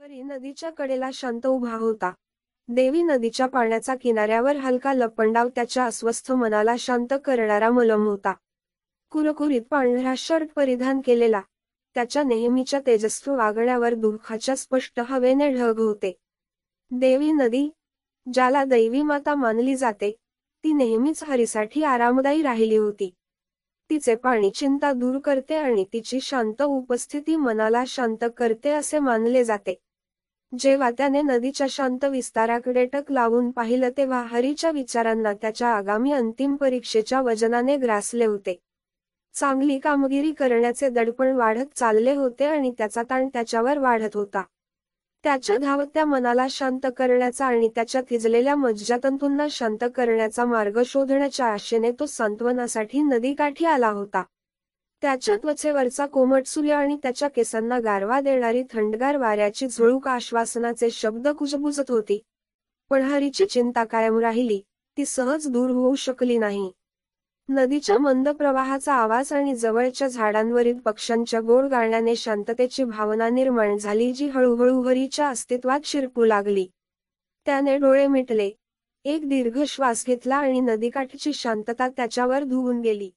हरी नदीच्या कडेला शांत उभा होता. देवी नदीच्या पाण्याचा किनाऱ्यावर हलका लपंडाव त्याच्या अस्वस्थ मनाला शांत करणारा मलम होता. कुरकुरीत पांढरा शर्ट परिधान केलेला, त्याच्या नेहमीच्या तेजस्वी वागण्यावर दुःखाच्या स्पष्ट हवेने ढग होते. देवी नदी, ज्याला दैवी माता मानली जाते, ती नेहमीच हरीसाठी आरामदायी राहिली होती. तिचे पाणी चिंता दूर करते आणि तिची शांत उपस्थिती मनाला शांत करते असे मानले जाते. जेव्हा त्याने नदीच्या शांत विस्ताराकडे टक लावून पाहिलं तेव्हा हरीच्या विचारांना त्याच्या आगामी अंतिम परीक्षेच्या वजनाने ग्रासले होते. चांगली कामगिरी करण्याचे दडपण वाढत चालले होते आणि त्याचा ताण त्याच्यावर वाढत होता. त्याच्या धावत्या मनाला शांत करण्याचा आणि त्याच्या थिजलेल्या मज्जातंतूंना शांत करण्याचा मार्ग शोधण्याच्या आशेने तो सांत्वनासाठी नदीकाठी आला होता. त्याच्या त्वचेवरचा कोमट सूर्य आणि त्याच्या केसांना गारवा देणारी थंडगार वाऱ्याची झुळूक आश्वासनाचे शब्द कुजबुजत होती. पण हरीची चिंता कायम राहिली, ती सहज दूर होऊ शकली नाही. नदीच्या मंद प्रवाहाचा आवाज आणि जवळच्या झाडांवरील पक्ष्यांच्या गोड गाण्याने शांततेची भावना निर्माण झाली, जी हळूहळू हरीच्या अस्तित्वात शिरपू लागली. त्याने डोळे मिटले, एक दीर्घ श्वास घेतला आणि नदीकाठची शांतता त्याच्यावर धुवून गेली.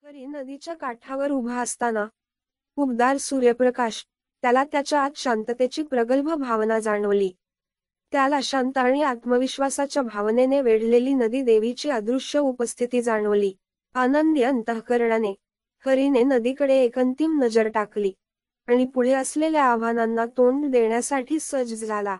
हरी नदीच्या काठावर उभा असताना, उबदार सूर्यप्रकाश, त्याला त्याच्या आत शांततेची प्रगल्भ भावना जाणवली. त्याला शांत आणि आत्मविश्वासाच्या भावनेने वेढलेली नदी देवीची अदृश्य उपस्थिती जाणवली. आनंदी अंतःकरणाने हरीने नदीकडे एक अंतिम नजर टाकली आणि पुढे असलेल्या आव्हानांना तोंड देण्यासाठी सज्ज झाला.